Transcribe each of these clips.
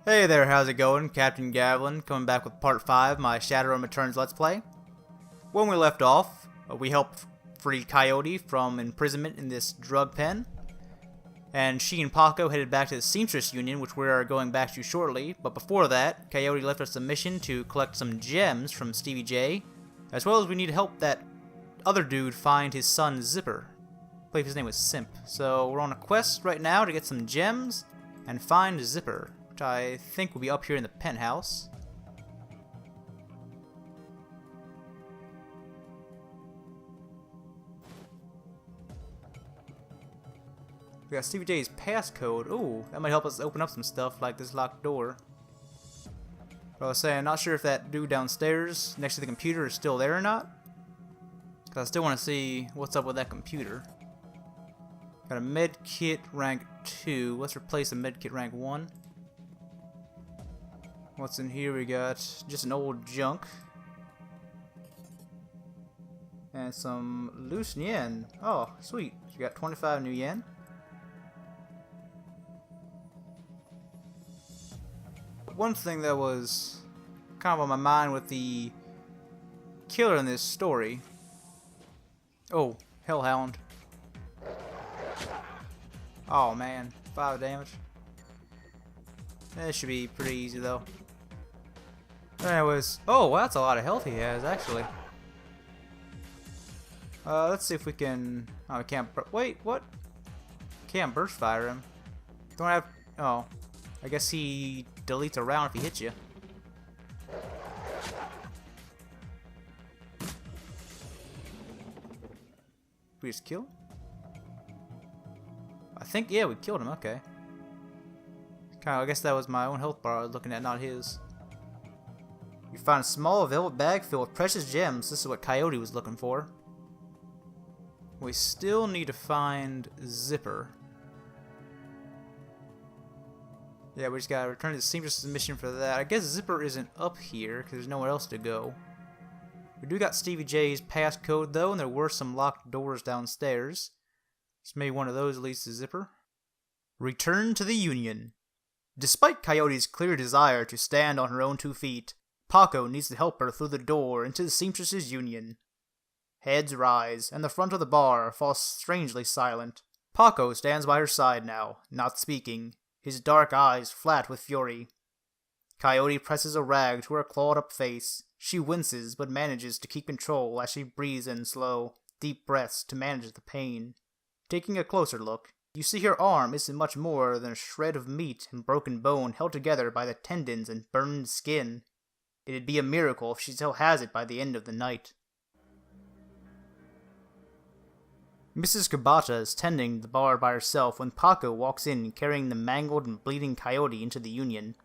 Hey there, how's it going? CaptainGavlan coming back with part 5, my Shadowrun Returns Let's Play. When we left off, we helped free Coyote from imprisonment in this drug pen. And she and Paco headed back to the Seamstress Union, which we are going back to shortly. But before that, Coyote left us a mission to collect some gems from Stevie J, as well as we need to help that other dude find his son Zipper. I believe his name was Simp. So we're on a quest right now to get some gems and find Zipper, which I think will be up here in the penthouse. We got Stevie J's passcode. Ooh, that might help us open up some stuff like this locked door. But I was saying, I'm not sure if that dude downstairs next to the computer is still there or not. Because I still want to see what's up with that computer. Got a med kit rank 2. Let's replace the med kit rank 1. What's in here? We got just an old junk. And some loose yen. Oh, sweet. You got 25 new yen. One thing that was kind of on my mind with the killer in this story. Oh, Hellhound. Oh man, 5 damage. That should be pretty easy though. Anyways, oh, well, that's a lot of health he has actually. Let's see if we can. Oh, we can't. Wait, what? Can't burst fire him. Don't have. Oh, I guess he deletes a round if he hits you. We just kill him? I think, yeah, we killed him. Okay. Kinda, I guess that was my own health bar I was looking at, not his. You find a small velvet bag filled with precious gems. This is what Coyote was looking for. We still need to find Zipper. Yeah, we just gotta return to the Seamstress mission for that. I guess Zipper isn't up here because there's nowhere else to go. We do got Stevie J's passcode though, and there were some locked doors downstairs. So maybe one of those leads to Zipper. Return to the Union. Despite Coyote's clear desire to stand on her own 2 feet, Paco needs to help her through the door into the Seamstress Union. Heads rise, and the front of the bar falls strangely silent. Paco stands by her side now, not speaking, his dark eyes flat with fury. Coyote presses a rag to her clawed-up face. She winces, but manages to keep control as she breathes in slow, deep breaths to manage the pain. Taking a closer look, you see her arm isn't much more than a shred of meat and broken bone held together by the tendons and burned skin. It'd be a miracle if she still has it by the end of the night. Mrs. Kubata is tending the bar by herself when Paco walks in carrying the mangled and bleeding Coyote into the Union.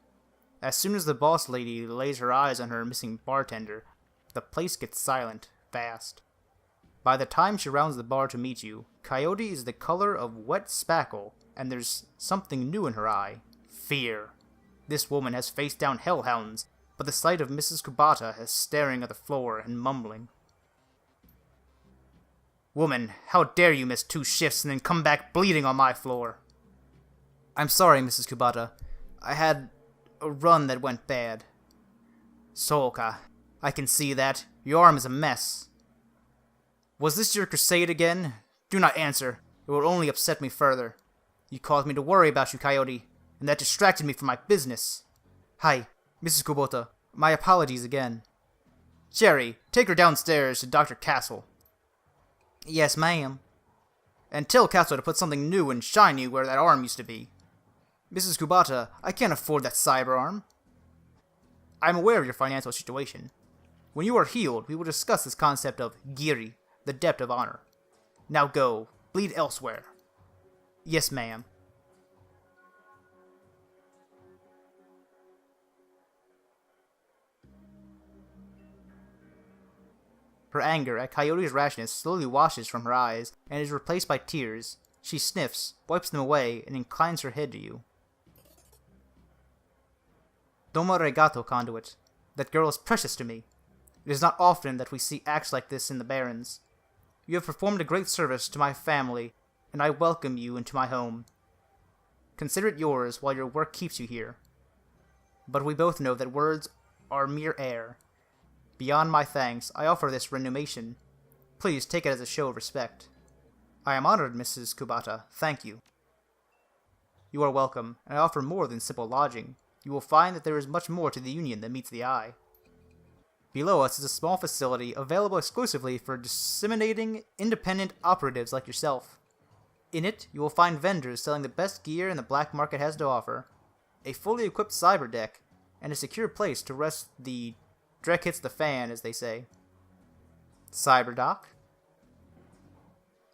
As soon as the boss lady lays her eyes on her missing bartender, the place gets silent, fast. By the time she rounds the bar to meet you, Coyote is the color of wet spackle, and there's something new in her eye. Fear. This woman has faced down hellhounds, but the sight of Mrs. Kubata is staring at the floor and mumbling. Woman, how dare you miss 2 shifts and then come back bleeding on my floor? I'm sorry, Mrs. Kubata. I had a run that went bad. Solka, I can see that. Your arm is a mess. Was this your crusade again? Do not answer. It will only upset me further. You caused me to worry about you, Coyote, and that distracted me from my business. Hi, Mrs. Kubota. My apologies again. Sherry, take her downstairs to Dr. Castle. Yes, ma'am. And tell Castle to put something new and shiny where that arm used to be. Mrs. Kubata, I can't afford that cyber arm. I'm aware of your financial situation. When you are healed, we will discuss this concept of giri, the debt of honor. Now go, bleed elsewhere. Yes, ma'am. Her anger at Coyote's rashness slowly washes from her eyes and is replaced by tears. She sniffs, wipes them away, and inclines her head to you. Domo regato, Conduit. That girl is precious to me. It is not often that we see acts like this in the Barrens. You have performed a great service to my family, and I welcome you into my home. Consider it yours while your work keeps you here. but we both know that words are mere air. Beyond my thanks, I offer this renunciation. Please take it as a show of respect. I am honored, Mrs. Kubata. Thank you. You are welcome, and I offer more than simple lodging. You will find that there is much more to the Union than meets the eye. Below us is a small facility available exclusively for disseminating independent operatives like yourself. In it, you will find vendors selling the best gear in the black market has to offer, a fully equipped cyber deck, and a secure place to rest the dreck hits the fan, as they say. Cyberdoc?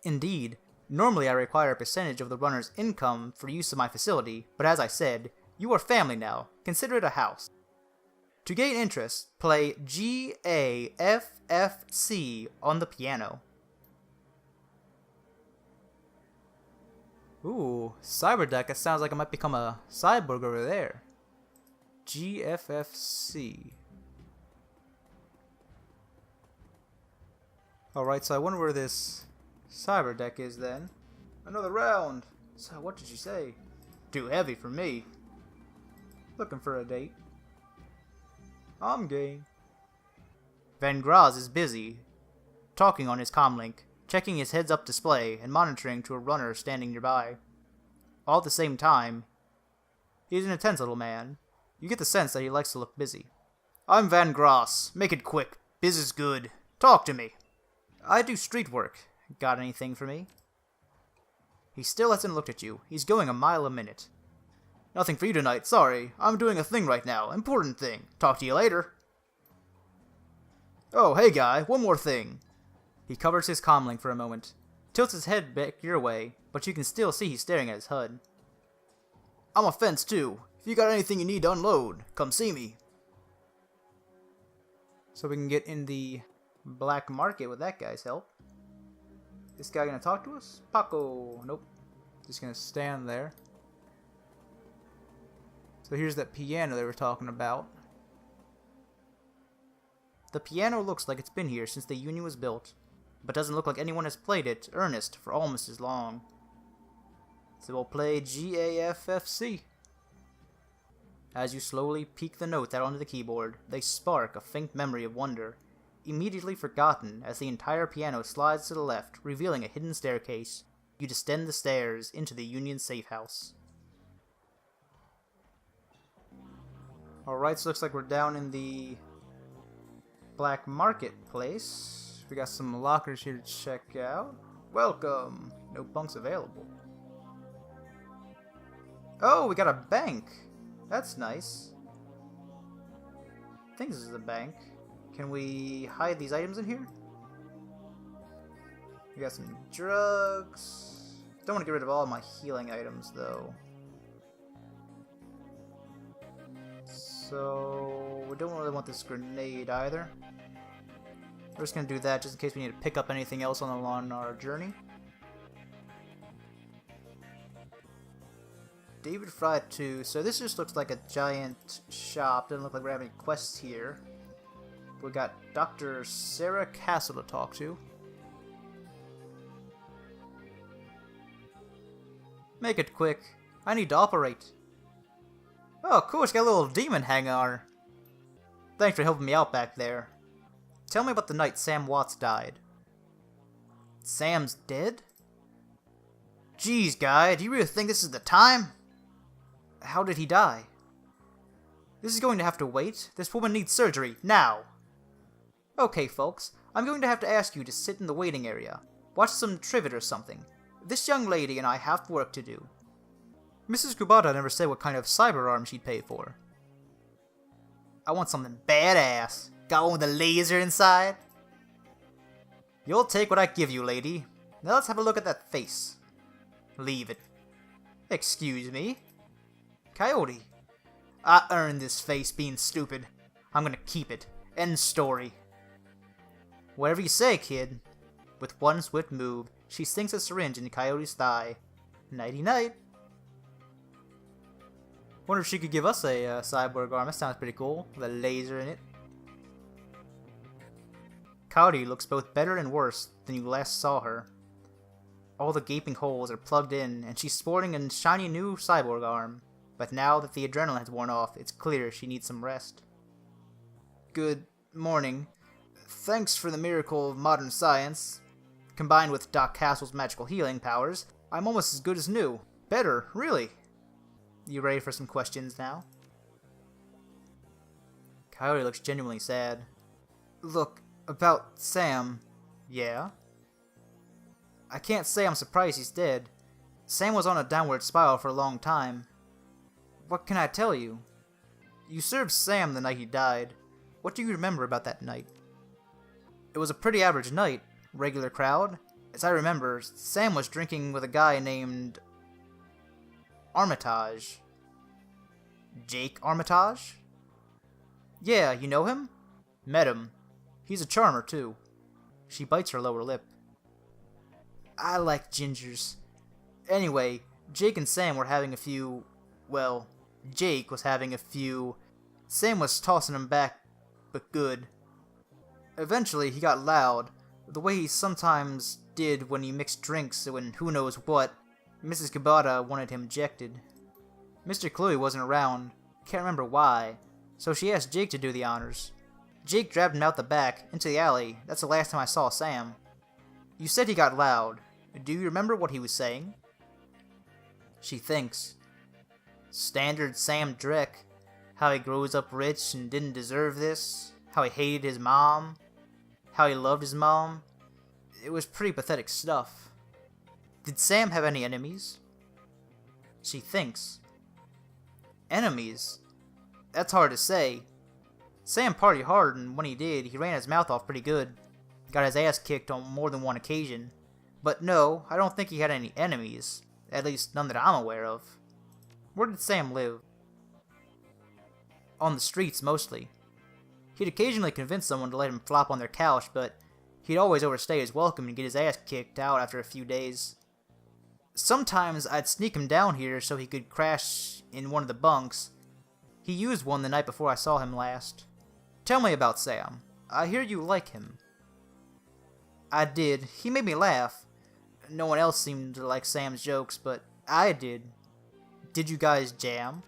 Indeed, normally I require a percentage of the runner's income for use of my facility, but as I said, you are family now. Consider it a house. To gain interest, play GAFFC on the piano. Ooh, Cyberdeck, that sounds like I might become a cyborg over there. GFFC. Alright, so I wonder where this Cyberdeck is then. Another round! So, what did you say? Too heavy for me. Looking for a date. I'm game. Van Graz is busy, talking on his comlink, checking his heads-up display, and monitoring to a runner standing nearby. All at the same time, he's an intense little man. You get the sense that he likes to look busy. I'm Van Gras. Make it quick. Biz is good. Talk to me. I do street work. Got anything for me? He still hasn't looked at you. He's going a mile a minute. Nothing for you tonight, sorry. I'm doing a thing right now. Important thing. Talk to you later. Oh, hey guy, one more thing. He covers his comlink for a moment, tilts his head back your way, but you can still see he's staring at his HUD. I'm a fence too. If you got anything you need to unload, come see me. So we can get in the black market with that guy's help. This guy gonna talk to us? Paco. Nope. Just gonna stand there. So here's that piano they were talking about. The piano looks like it's been here since the Union was built, but doesn't look like anyone has played it earnest for almost as long. So we'll play GAFFC. As you slowly peek the notes out onto the keyboard, they spark a faint memory of wonder, immediately forgotten as the entire piano slides to the left, revealing a hidden staircase. You descend the stairs into the Union safe house. Alright, so looks like we're down in the black marketplace. We got some lockers here to check out. Welcome! No bunks available. Oh, we got a bank! That's nice. I think this is a bank. Can we hide these items in here? We got some drugs. Don't want to get rid of all my healing items, though. So, we don't really want this grenade either. We're just going to do that just in case we need to pick up anything else on our journey. David Fry 2. So this just looks like a giant shop. Doesn't look like we're having any quests here. We got Dr. Sarah Castle to talk to. Make it quick. I need to operate. Oh, cool, it's got a little demon hanging on her. Thanks for helping me out back there. Tell me about the night Sam Watts died. Sam's dead? Jeez, guy, do you really think this is the time? How did he die? This is going to have to wait. This woman needs surgery, now. Okay, folks, I'm going to have to ask you to sit in the waiting area. Watch some trivet or something. This young lady and I have work to do. Mrs. Kubata never said what kind of cyber arm she'd pay for. I want something badass. Got one with a laser inside? You'll take what I give you, lady. Now let's have a look at that face. Leave it. Excuse me? Coyote. I earned this face being stupid. I'm gonna keep it. End story. Whatever you say, kid. With one swift move, she sinks a syringe into Coyote's thigh. Nighty-night. Wonder if she could give us a cyborg arm. That sounds pretty cool. With a laser in it. Coyote looks both better and worse than you last saw her. All the gaping holes are plugged in, and she's sporting a shiny new cyborg arm. but now that the adrenaline has worn off, it's clear she needs some rest. Good morning. Thanks for the miracle of modern science. Combined with Doc Castle's magical healing powers, I'm almost as good as new. Better, really. You ready for some questions now? Coyote looks genuinely sad. Look, about Sam. Yeah? I can't say I'm surprised he's dead. Sam was on a downward spiral for a long time. What can I tell you? You served Sam the night he died. What do you remember about that night? It was a pretty average night. Regular crowd. As I remember, Sam was drinking with a guy named Armitage. Jake Armitage? Yeah, you know him? Met him. He's a charmer, too. She bites her lower lip. I like gingers. Anyway, Jake and Sam were having a few... Well, Jake was having a few... Sam was tossing him back, but good. Eventually, he got loud, the way he sometimes did when he mixed drinks and who knows what. Mrs. Kabata wanted him ejected. Mr. Cluey wasn't around, can't remember why, so she asked Jake to do the honors. Jake dragged him out the back, into the alley. That's the last time I saw Sam. You said he got loud. Do you remember what he was saying? She thinks. Standard Sam Drek. How he grows up rich and didn't deserve this. How he hated his mom. How he loved his mom. It was pretty pathetic stuff. Did Sam have any enemies? She thinks. Enemies? That's hard to say. Sam partied hard, and when he did, he ran his mouth off pretty good. Got his ass kicked on more than one occasion. But no, I don't think he had any enemies. At least none that I'm aware of. Where did Sam live? On the streets, mostly. He'd occasionally convince someone to let him flop on their couch, but he'd always overstay his welcome and get his ass kicked out after a few days. Sometimes I'd sneak him down here so he could crash in one of the bunks. He used one the night before I saw him last. Tell me about Sam. I hear you like him. I did. He made me laugh. No one else seemed to like Sam's jokes, but I did. Did you guys jam?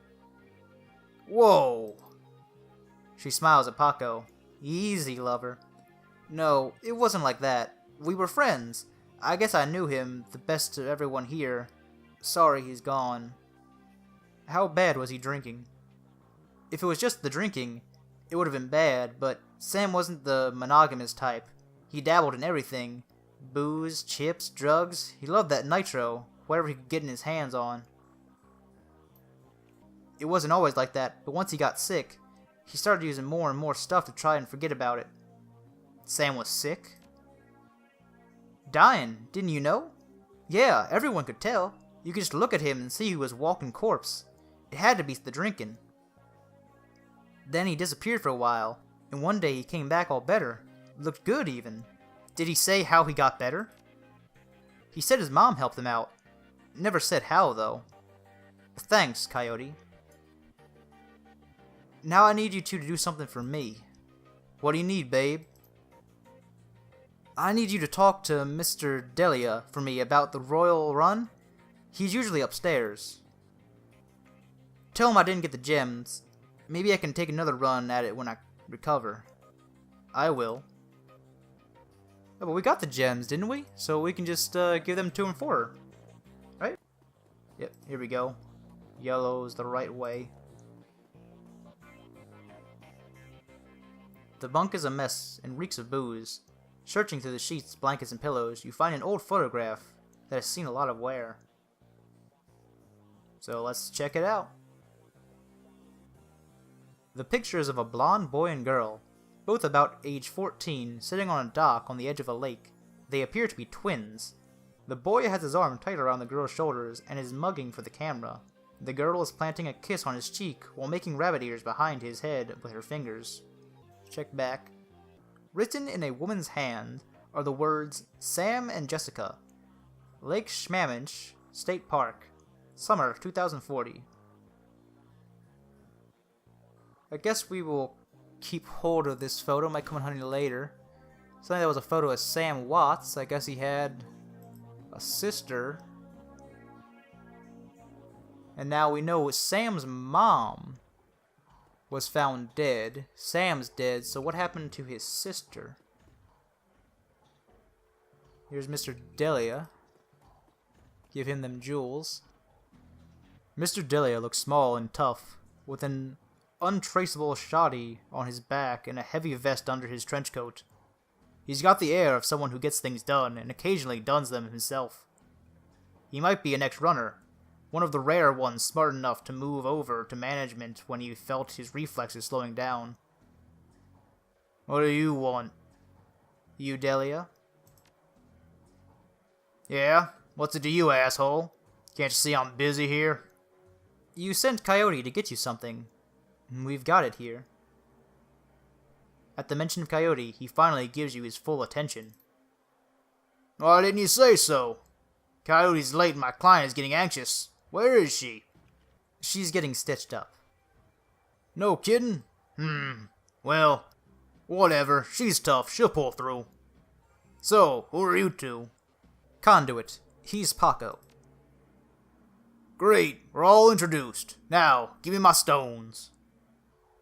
Whoa! She smiles at Paco. Easy, lover. No, it wasn't like that. We were friends. I guess I knew him, the best of everyone here. Sorry he's gone. How bad was he drinking? If it was just the drinking, it would have been bad, but Sam wasn't the monogamous type. He dabbled in everything. Booze, chips, drugs. He loved that nitro, whatever he could get in his hands on. It wasn't always like that, but once he got sick, he started using more and more stuff to try and forget about it. Sam was sick? Dying, didn't you know? Yeah, everyone could tell. You could just look at him and see he was a walking corpse. It had to be the drinking. Then he disappeared for a while, and one day he came back all better. Looked good, even. Did he say how he got better? He said his mom helped him out. Never said how, though. Thanks, Coyote. Now I need you two to do something for me. What do you need, babe? I need you to talk to Mr. Delia for me about the Royal Run. He's usually upstairs. Tell him I didn't get the gems. Maybe I can take another run at it when I recover. I will. Oh, but we got the gems, didn't we? So we can just give them to him for her. Right? Yep, here we go. Yellow's the right way. The bunk is a mess and reeks of booze. Searching through the sheets, blankets, and pillows, you find an old photograph that has seen a lot of wear. So let's check it out. The picture is of a blonde boy and girl, both about age 14, sitting on a dock on the edge of a lake. They appear to be twins. The boy has his arm tight around the girl's shoulders and is mugging for the camera. The girl is planting a kiss on his cheek while making rabbit ears behind his head with her fingers. Check back. Written in a woman's hand are the words Sam and Jessica. Lake Schmamich State Park. Summer 2040. I guess we will keep hold of this photo. Might come in handy later. Something that was a photo of Sam Watts. I guess he had a sister. And now we know Sam's mom was found dead. Sam's dead, so what happened to his sister? Here's Mr. Delia. Give him them jewels. Mr. Delia looks small and tough, with an untraceable shoddy on his back and a heavy vest under his trench coat. He's got the air of someone who gets things done, and occasionally does them himself. He might be an ex-runner, one of the rare ones smart enough to move over to management when he felt his reflexes slowing down. What do you want? You, Delia? Yeah? What's it to you, asshole? Can't you see I'm busy here? You sent Coyote to get you something. We've got it here. At the mention of Coyote, he finally gives you his full attention. Why didn't you say so? Coyote's late and my client is getting anxious. Where is she? She's getting stitched up. No kidding? Well, whatever. She's tough. She'll pull through. So, who are you two? Conduit. He's Paco. Great. We're all introduced. Now, give me my stones.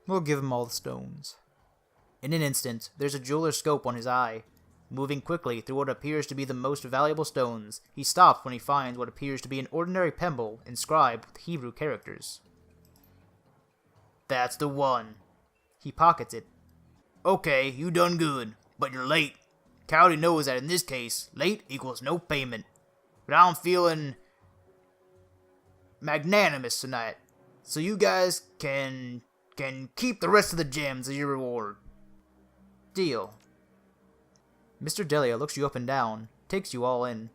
We'll give him all the stones. In an instant, there's a jeweler's scope on his eye. Moving quickly through what appears to be the most valuable stones, he stops when he finds what appears to be an ordinary pebble inscribed with Hebrew characters. That's the one. He pockets it. Okay, you done good, but you're late. Coyote knows that in this case, late equals no payment. But I'm feeling magnanimous tonight, so you guys can keep the rest of the gems as your reward. Deal. Mr. Delia looks you up and down, takes you all in.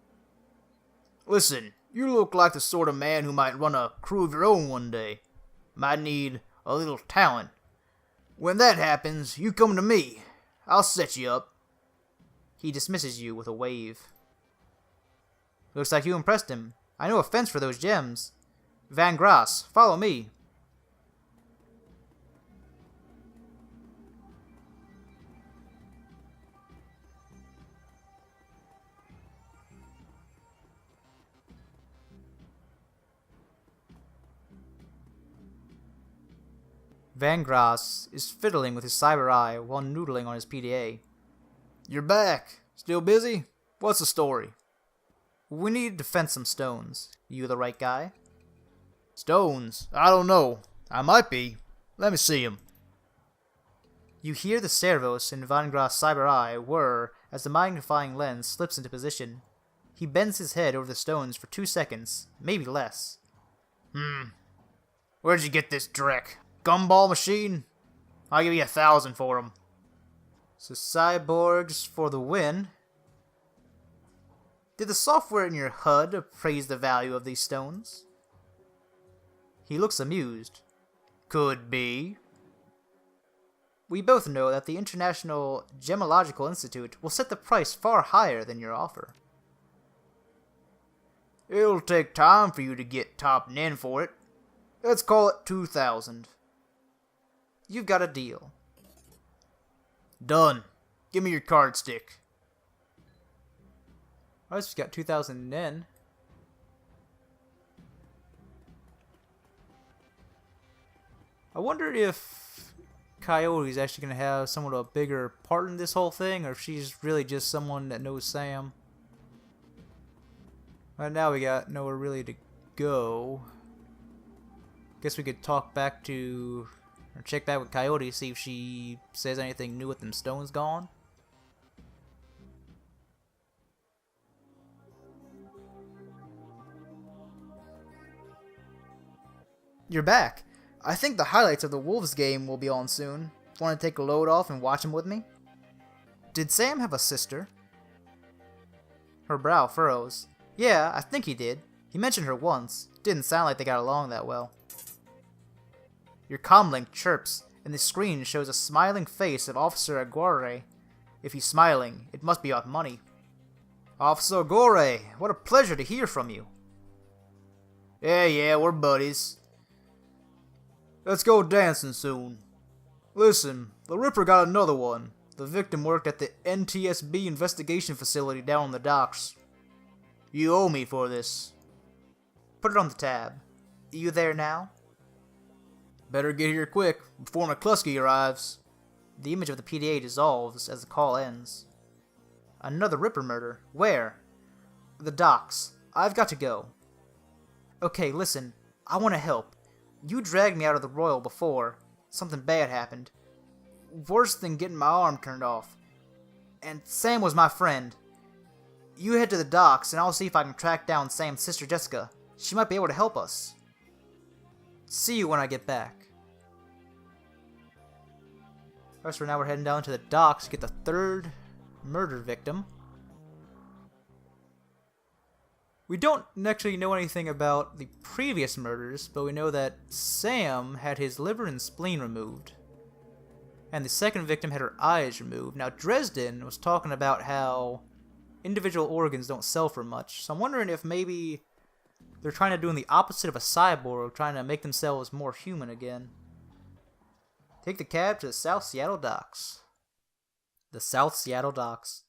Listen, you look like the sort of man who might run a crew of your own one day. Might need a little talent. When that happens, you come to me. I'll set you up. He dismisses you with a wave. Looks like you impressed him. I know a fence for those gems. Van Grass, follow me. Van Grass is fiddling with his cyber eye while noodling on his PDA. You're back. Still busy? What's the story? We need to fence some stones. You the right guy? Stones? I don't know. I might be. Let me see 'em. You hear the servos in Van Grass' cyber eye whir as the magnifying lens slips into position. He bends his head over the stones for 2 seconds, maybe less. Where'd you get this dreck? Gumball machine? I'll give you 1,000 for 'em. So cyborgs for the win. Did the software in your HUD appraise the value of these stones? He looks amused. Could be. We both know that the International Gemological Institute will set the price far higher than your offer. It'll take time for you to get topping in for it. Let's call it 2,000. You've got a deal. Done. Give me your card stick. I just got 2,000 yen. I wonder if Coyote's actually going to have somewhat of a bigger part in this whole thing, or if she's really just someone that knows Sam. Right now we got nowhere really to go. Guess we could talk back to, or check back with Coyote, see if she says anything new with them stones gone. You're back. I think the highlights of the Wolves game will be on soon. Want to take a load off and watch them with me? Did Sam have a sister? Her brow furrows. Yeah, I think he did. He mentioned her once. Didn't sound like they got along that well. Your comlink chirps, and the screen shows a smiling face of Officer Aguirre. If he's smiling, it must be about money. Officer Aguirre, what a pleasure to hear from you. Yeah, we're buddies. Let's go dancing soon. Listen, the Ripper got another one. The victim worked at the NTSB investigation facility down on the docks. You owe me for this. Put it on the tab. You there now? Better get here quick, before McCluskey arrives. The image of the PDA dissolves as the call ends. Another Ripper murder. Where? The docks. I've got to go. Okay, listen. I want to help. You dragged me out of the Royal before. Something bad happened. Worse than getting my arm turned off. And Sam was my friend. You head to the docks, and I'll see if I can track down Sam's sister Jessica. She might be able to help us. See you when I get back. Alright, so now we're heading down to the docks to get the third murder victim. We don't actually know anything about the previous murders, but we know that Sam had his liver and spleen removed. And the second victim had her eyes removed. Now, Dresden was talking about how individual organs don't sell for much, so I'm wondering if maybe they're trying to do the opposite of a cyborg, trying to make themselves more human again. Take the cab to the South Seattle docks. The South Seattle docks.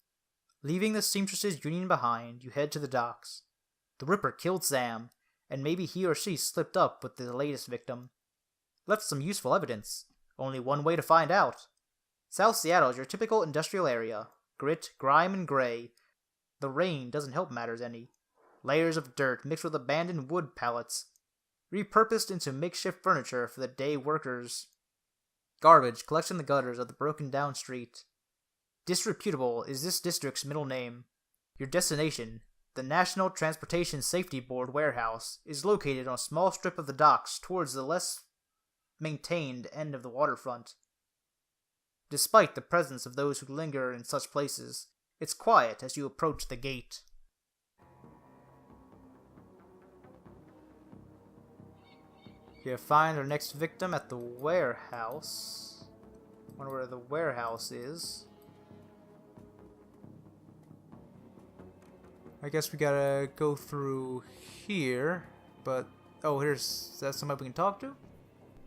Leaving the Seamstresses Union behind, you head to the docks. The Ripper killed Sam, and maybe he or she slipped up with the latest victim. Left some useful evidence. Only one way to find out. South Seattle is your typical industrial area. Grit, grime, and gray. The rain doesn't help matters any. Layers of dirt mixed with abandoned wood pallets, repurposed into makeshift furniture for the day workers. Garbage collects in the gutters of the broken down street. Disreputable is this district's middle name. Your destination, the National Transportation Safety Board warehouse, is located on a small strip of the docks towards the less maintained end of the waterfront. Despite the presence of those who linger in such places, it's quiet as you approach the gate. You find our next victim at the warehouse. Wonder where the warehouse is. I guess we gotta go through here, but oh, is that somebody we can talk to?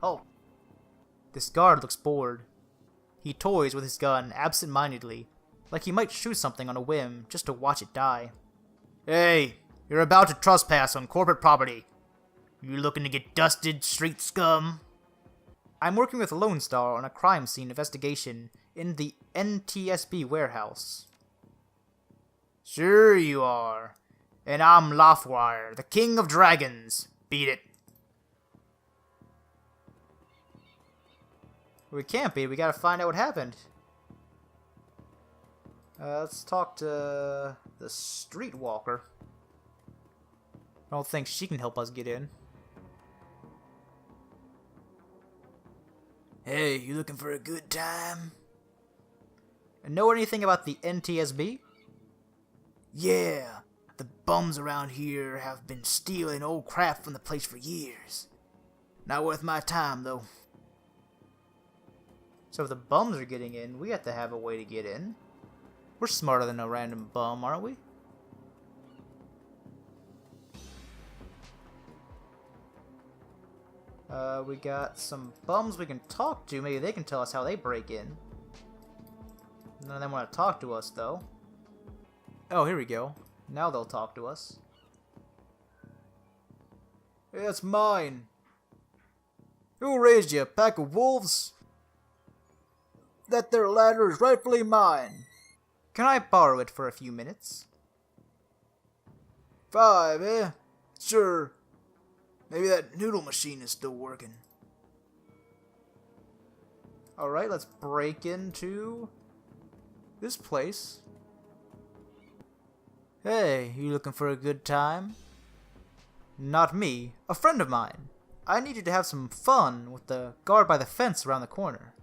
Oh, this guard looks bored. He toys with his gun absent-mindedly, like he might shoot something on a whim just to watch it die. Hey, you're about to trespass on corporate property. You looking to get dusted, street scum? I'm working with Lone Star on a crime scene investigation in the NTSB warehouse. Sure you are. And I'm Loftwire, the king of dragons. Beat it. We can't be. We gotta find out what happened. Let's talk to the streetwalker. I don't think she can help us get in. Hey, you looking for a good time? Know anything about the NTSB? Yeah, the bums around here have been stealing old crap from the place for years. Not worth my time, though. So if the bums are getting in, we have to have a way to get in. We're smarter than a random bum, aren't we? We got some bums we can talk to. Maybe they can tell us how they break in. None of them want to talk to us, though. Oh, here we go. Now they'll talk to us. Hey, it's mine. Who raised you, a pack of wolves? That there ladder is rightfully mine. Can I borrow it for a few minutes? 5, eh? Sure. Maybe that noodle machine is still working. Alright, let's break into this place. Hey, you looking for a good time? Not me, a friend of mine. I need you to have some fun with the guard by the fence around the corner.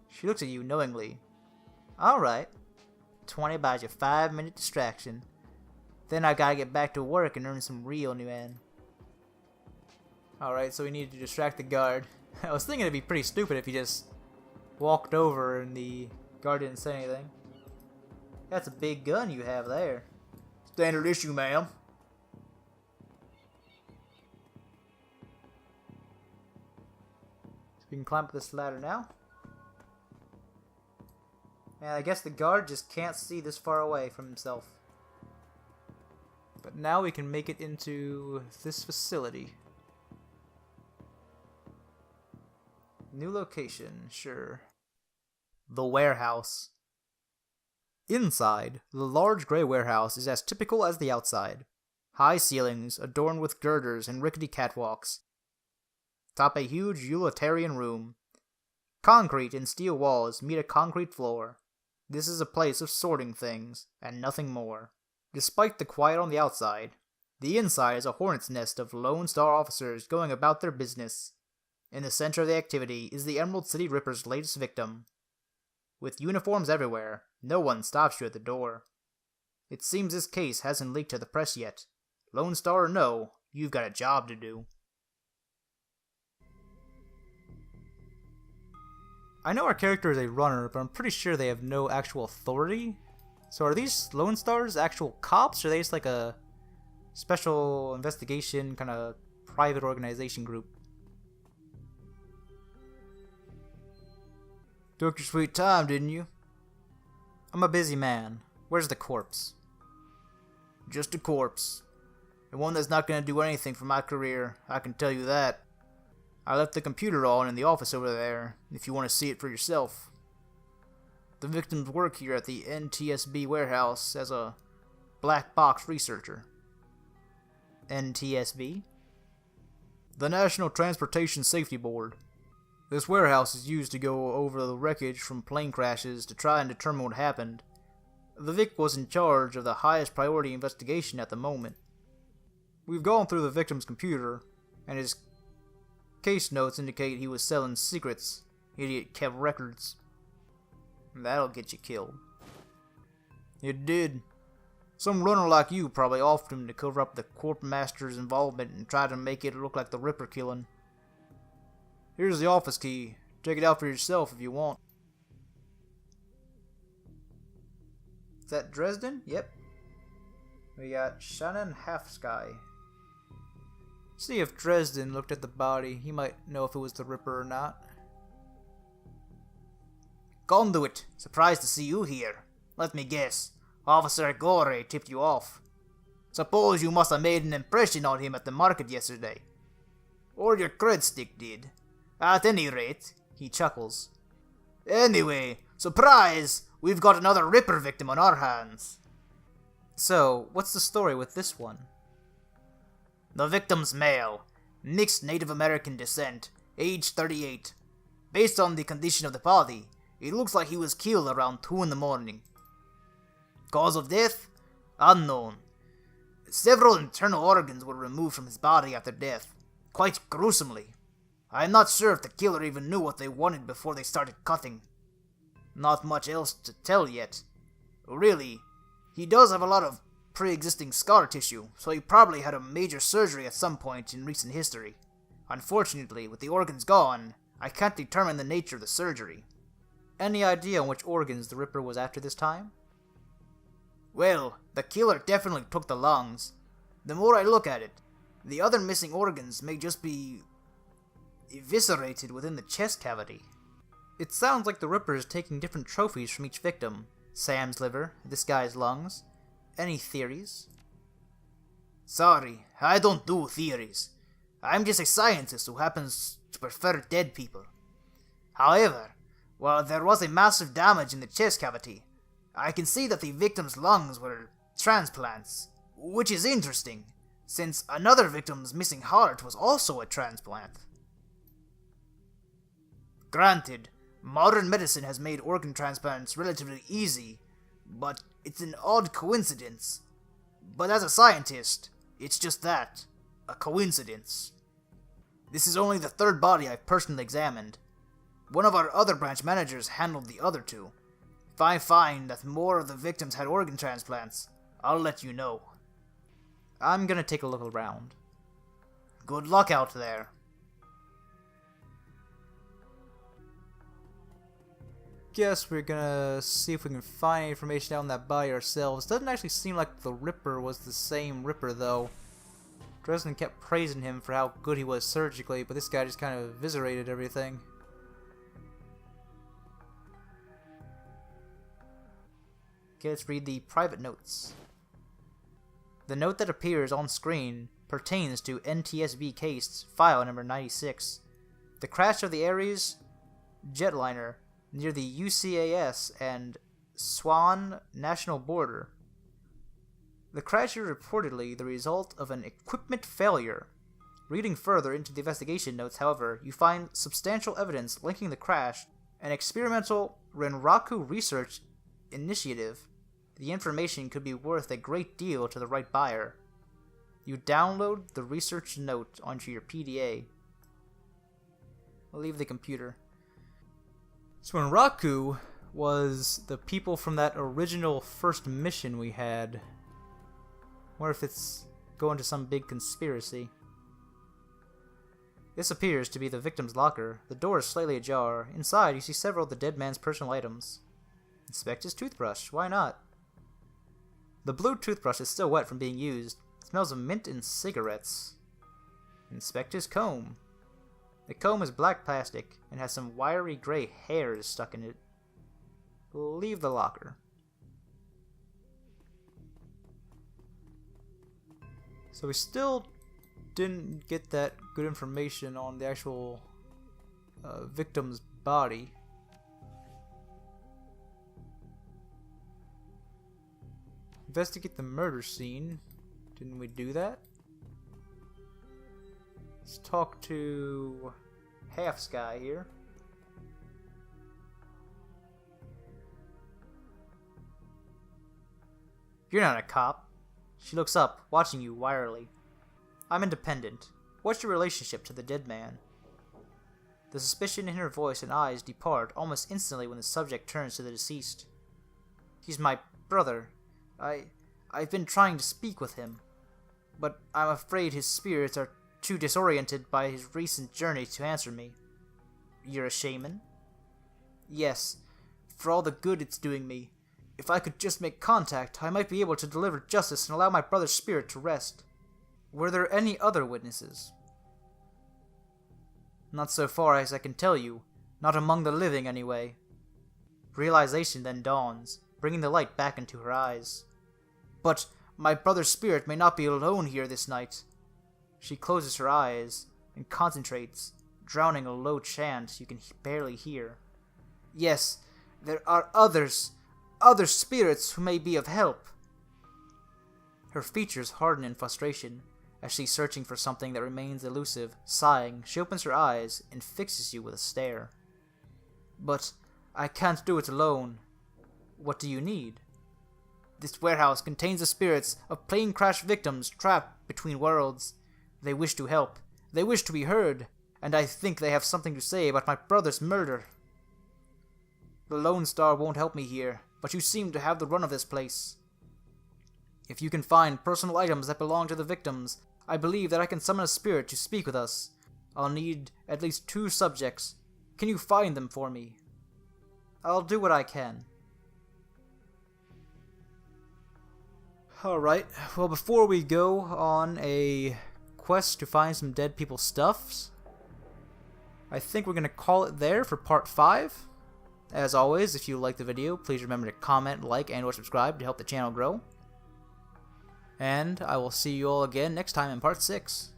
She looks at you knowingly. Alright. 20 buys you 5-minute distraction. Then I gotta get back to work and earn some real new end. Alright, so we need to distract the guard. I was thinking it'd be pretty stupid if he just walked over and the guard didn't say anything. That's a big gun you have there. Standard issue, ma'am. So we can climb up this ladder now. And I guess the guard just can't see this far away from himself. But now we can make it into this facility. New location, sure. The warehouse. Inside, the large gray warehouse is as typical as the outside. High ceilings, adorned with girders and rickety catwalks, top a huge utilitarian room. Concrete and steel walls meet a concrete floor. This is a place of sorting things, and nothing more. Despite the quiet on the outside, the inside is a hornet's nest of Lone Star officers going about their business. In the center of the activity is the Emerald City Ripper's latest victim. With uniforms everywhere, no one stops you at the door. It seems this case hasn't leaked to the press yet. Lone Star or no, you've got a job to do. I know our character is a runner, but I'm pretty sure they have no actual authority. So are these Lone Stars actual cops, or are they just like a special investigation kind of private organization group? Took your sweet time, didn't you? I'm a busy man. Where's the corpse? Just a corpse. And one that's not going to do anything for my career, I can tell you that. I left the computer on in the office over there, if you want to see it for yourself. The victims work here at the NTSB warehouse as a black box researcher. NTSB? The National Transportation Safety Board. This warehouse is used to go over the wreckage from plane crashes to try and determine what happened. The Vic was in charge of the highest priority investigation at the moment. We've gone through the victim's computer, and his case notes indicate he was selling secrets. Idiot kept records. That'll get you killed. It did. Some runner like you probably offered him to cover up the corp master's involvement and try to make it look like the Ripper killing. Here's the office key. Check it out for yourself if you want. Is that Dresden? Yep. We got Shannon Halfsky. See if Dresden looked at the body. He might know if it was the Ripper or not. Conduit. Surprised to see you here. Let me guess. Officer Gore tipped you off. Suppose you must have made an impression on him at the market yesterday. Or your cred stick did. At any rate, he chuckles. Anyway, surprise! We've got another Ripper victim on our hands. So, what's the story with this one? The victim's male, mixed Native American descent, age 38. Based on the condition of the body, it looks like he was killed around 2 in the morning. Cause of death? Unknown. Several internal organs were removed from his body after death, quite gruesomely. I'm not sure if the killer even knew what they wanted before they started cutting. Not much else to tell yet. Really, he does have a lot of pre-existing scar tissue, so he probably had a major surgery at some point in recent history. Unfortunately, with the organs gone, I can't determine the nature of the surgery. Any idea on which organs the Ripper was after this time? Well, the killer definitely took the lungs. The more I look at it, the other missing organs may just be eviscerated within the chest cavity. It sounds like the Ripper is taking different trophies from each victim. Sam's liver, this guy's lungs. Any theories? Sorry, I don't do theories. I'm just a scientist who happens to prefer dead people. However, while there was a massive damage in the chest cavity, I can see that the victim's lungs were transplants, which is interesting, since another victim's missing heart was also a transplant. Granted, modern medicine has made organ transplants relatively easy, but it's an odd coincidence. But as a scientist, it's just that, a coincidence. This is only the third body I've personally examined. One of our other branch managers handled the other 2. If I find that more of the victims had organ transplants, I'll let you know. I'm gonna take a look around. Good luck out there. Guess we're gonna see if we can find any information out on that body ourselves. Doesn't actually seem like the Ripper was the same Ripper though. Dresden kept praising him for how good he was surgically, but this guy just kind of eviscerated everything. Okay, let's read the private notes. The note that appears on screen pertains to NTSB case file number 96. The crash of the Ares jetliner near the UCAS and Swan National border. The crash is reportedly the result of an equipment failure. Reading further into the investigation notes, however, you find substantial evidence linking the crash an experimental Renraku research initiative. The information could be worth a great deal to the right buyer. You download the research note onto your PDA. I'll leave the computer. So Renraku was the people from that original first mission we had. Wonder if it's going to some big conspiracy. This appears to be the victim's locker. The door is slightly ajar. Inside, you see several of the dead man's personal items. Inspect his toothbrush. Why not? The blue toothbrush is still wet from being used. It smells of mint and cigarettes. Inspect his comb. The comb is black plastic and has some wiry gray hairs stuck in it. Leave the locker. So we still didn't get that good information on the actual victim's body. Investigate the murder scene. Didn't we do that? Let's talk to Half Sky here. You're not a cop. She looks up, watching you wirily. I'm independent. What's your relationship to the dead man? The suspicion in her voice and eyes depart almost instantly when the subject turns to the deceased. He's my brother. I've been trying to speak with him, but I'm afraid his spirits are too disoriented by his recent journey to answer me. You're a shaman? Yes, for all the good it's doing me. If I could just make contact, I might be able to deliver justice and allow my brother's spirit to rest. Were there any other witnesses? Not so far as I can tell you. Not among the living, anyway. Realization then dawns, bringing the light back into her eyes. But my brother's spirit may not be alone here this night. She closes her eyes and concentrates, drowning a low chant you can barely hear. Yes, there are other spirits who may be of help. Her features harden in frustration as she's searching for something that remains elusive. Sighing, she opens her eyes and fixes you with a stare. But I can't do it alone. What do you need? This warehouse contains the spirits of plane crash victims trapped between worlds. They wish to help. They wish to be heard. And I think they have something to say about my brother's murder. The Lone Star won't help me here, but you seem to have the run of this place. If you can find personal items that belong to the victims, I believe that I can summon a spirit to speak with us. I'll need at least 2 subjects. Can you find them for me? I'll do what I can. Alright, well, before we go on a quest to find some dead people's stuffs, I think we're going to call it there for part 5. As always, if you like the video, please remember to comment, like, and or subscribe to help the channel grow. And I will see you all again next time in part 6.